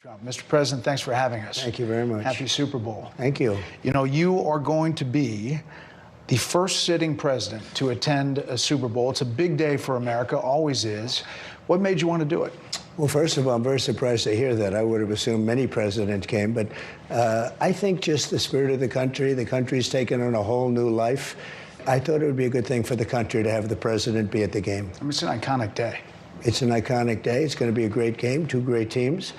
Trump. Mr. President, thanks for having us. Thank you very much. Happy Super Bowl. Thank you. You know, you are going to be the first sitting president to attend a Super Bowl. It's a big day for America, always is. What made you want to do it? Well, first of all, I'm very surprised to hear that. I would have assumed many presidents came, but I think just the spirit of the country's taken on a whole new life. I thought it would be a good thing for the country to have the president be at the game. I mean, it's an iconic day. It's an iconic day. It's going to be a great game, two great teams.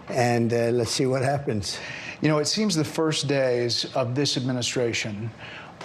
And let's see what happens. You know, it seems the first days of this administration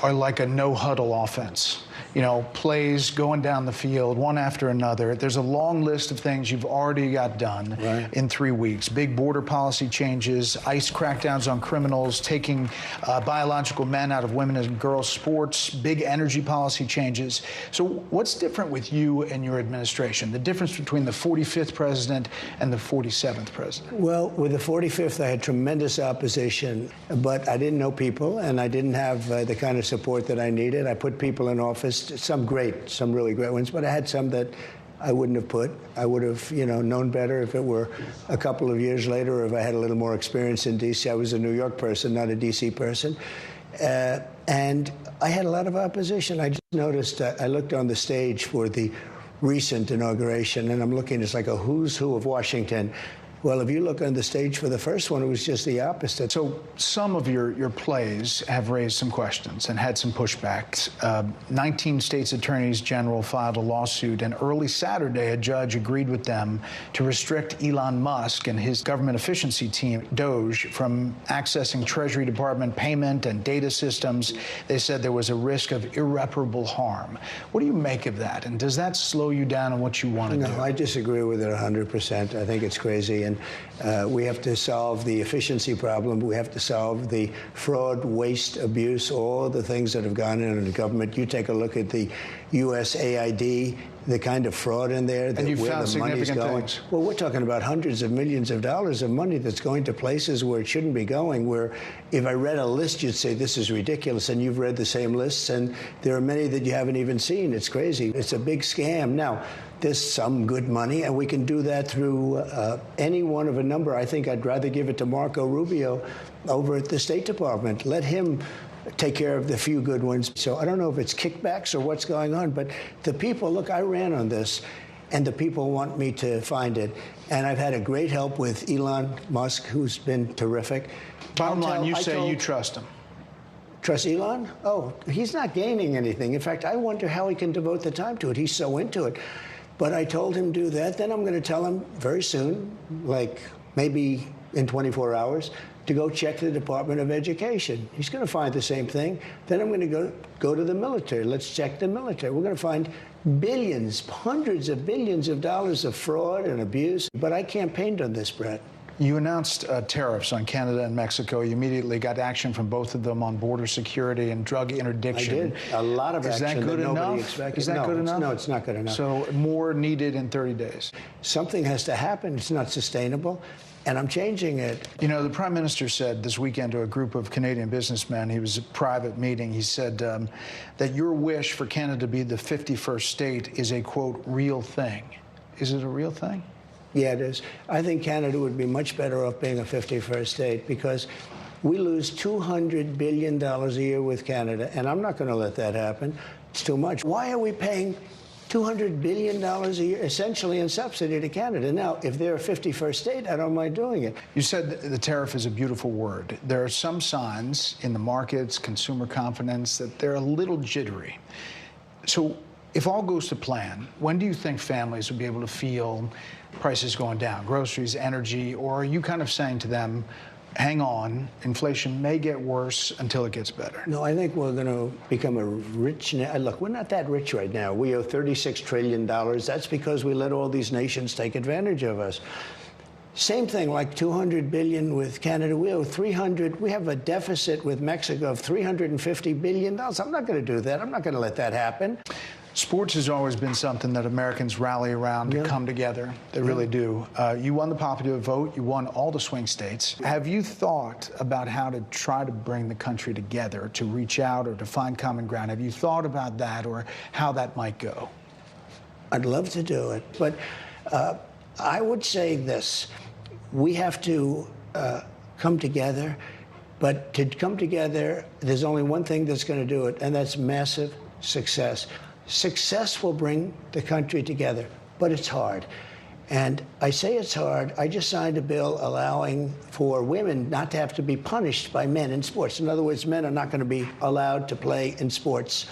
are like a no-huddle offense. You know, plays going down the field, one after another. There's a long list of things you've already got done in 3 weeks. Big border policy changes, ICE crackdowns on criminals, taking biological men out of women and girls sports, big energy policy changes. So what's different with you and your administration? The difference between the 45th president and the 47th president? Well, with the 45th, I had tremendous opposition, but I didn't know people, and I didn't have the kind of support that I needed. I put people in office, some really great ones, but I had some that I wouldn't have put. I would have, known better if it were a couple of years later, or if I had a little more experience in D.C. I was a New York person, not a D.C. person. And I had a lot of opposition. I just noticed, I looked on the stage for the recent inauguration, and I'm looking, it's like a who's who of Washington. Well, if you look on the stage for the first one, it was just the opposite. So some of your plays have raised some questions and had some pushbacks. 19 states' attorneys general filed a lawsuit, and early Saturday, a judge agreed with them to restrict Elon Musk and his government efficiency team, Doge, from accessing Treasury Department payment and data systems. They said there was a risk of irreparable harm. What do you make of that? And does that slow you down on what you want to do? No, I disagree with it 100%. I think it's crazy. And we have to solve the efficiency problem. We have to solve the fraud, waste, abuse, all the things that have gone in the government. You take a look at the USAID, the kind of fraud in there, and you found significant things. Well, we're talking about hundreds of millions of dollars of money that's going to places where it shouldn't be going, where if I read a list, you'd say, this is ridiculous, and you've read the same lists, and there are many that you haven't even seen. It's crazy. It's a big scam. Now, there's some good money, and we can do that through any one of a number. I think I'd rather give it to Marco Rubio over at the State Department. Let him take care of the few good ones. So I don't know if it's kickbacks or what's going on, but the people, look, I ran on this, and the people want me to find it. And I've had a great help with Elon Musk, who's been terrific. Bottom line, you say you trust him. Trust Elon? Oh, he's not gaining anything. In fact, I wonder how he can devote the time to it. He's so into it. But I told him do that. Then I'm going to tell him very soon, like maybe in 24 hours, to go check the Department of Education. He's going to find the same thing. Then I'm going to go to the military. Let's check the military. We're going to find billions, hundreds of billions of dollars of fraud and abuse. But I campaigned on this, Bret. You announced tariffs on Canada and Mexico. You immediately got action from both of them on border security and drug interdiction. I did. A lot of action that good that nobody enough? expected. Is that good enough? No, it's not good enough. So more needed in 30 days. Something has to happen. It's not sustainable. And I'm changing it. You know, the Prime Minister said this weekend to a group of Canadian businessmen, he was at a private meeting, he said that your wish for Canada to be the 51st state is a, quote, real thing. Is it a real thing? Yeah, it is. I think Canada would be much better off being a 51st state because we lose $200 billion a year with Canada, and I'm not going to let that happen. It's too much. Why are we paying $200 billion a year, essentially in subsidy to Canada? Now, if they're a 51st state, I don't mind doing it. You said the tariff is a beautiful word. There are some signs in the markets, consumer confidence, that they're a little jittery. So if all goes to plan, when do you think families will be able to feel prices going down, groceries, energy, or are you kind of saying to them, hang on, inflation may get worse until it gets better? No, I think we're going to become a rich... Look, we're not that rich right now. We owe $36 trillion. That's because we let all these nations take advantage of us. Same thing, like $200 billion with Canada. We owe $300. We have a deficit with Mexico of $350 billion. I'm not going to do that. I'm not going to let that happen. Sports has always been something that Americans rally around to come together. They really do. You won the popular vote. You won all the swing states. Have you thought about how to try to bring the country together, to reach out or to find common ground? Have you thought about that or how that might go? I'd love to do it. But I would say this. we have to come together. But to come together, there's only one thing that's going to do it, and that's massive success. Success will bring the country together, but it's hard. And I say it's hard. I just signed a bill allowing for women not to have to be punished by men in sports. In other words, men are not going to be allowed to play in sports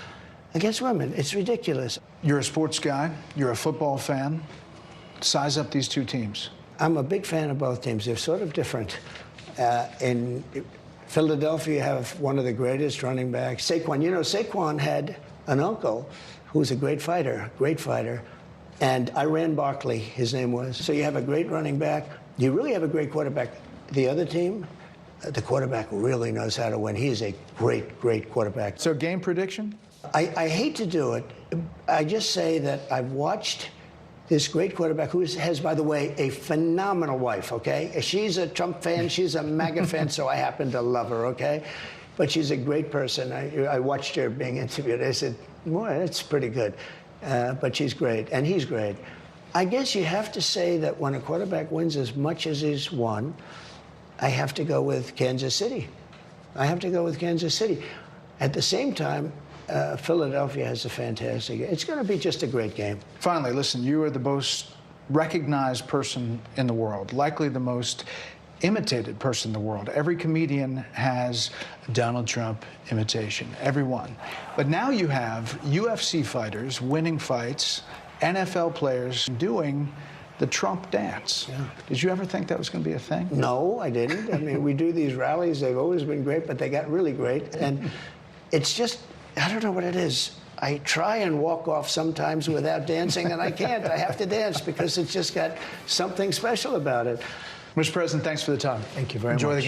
against women. It's ridiculous. You're a sports guy. You're a football fan. Size up these two teams. I'm a big fan of both teams. They're sort of different. In Philadelphia, you have one of the greatest running backs, Saquon. You know, Saquon had an uncle who was a great fighter, and Iran Barkley, his name was. So you have a great running back. You really have a great quarterback. The other team, the quarterback really knows how to win. He is a great, great quarterback. So game prediction? I hate to do it. I just say that I've watched this great quarterback who has, by the way, a phenomenal wife, okay? She's a Trump fan. She's a MAGA fan, so I happen to love her, okay? But she's a great person. I watched her being interviewed. I said, boy, that's pretty good. But she's great, and he's great. I guess you have to say that when a quarterback wins as much as he's won, I have to go with Kansas City. At the same time, Philadelphia has a fantastic game. It's going to be just a great game. Finally, listen, you are the most recognized person in the world, likely the most imitated person in the world. Every comedian has a Donald Trump imitation, everyone. But now you have UFC fighters winning fights, NFL players doing the Trump dance. Yeah. Did you ever think that was going to be a thing? No, I didn't. I mean, we do these rallies. They've always been great, but they got really great. And it's just, I don't know what it is. I try and walk off sometimes without dancing, and I can't. I have to dance because it's just got something special about it. Mr. President, thanks for the time. Thank you very much. Enjoy the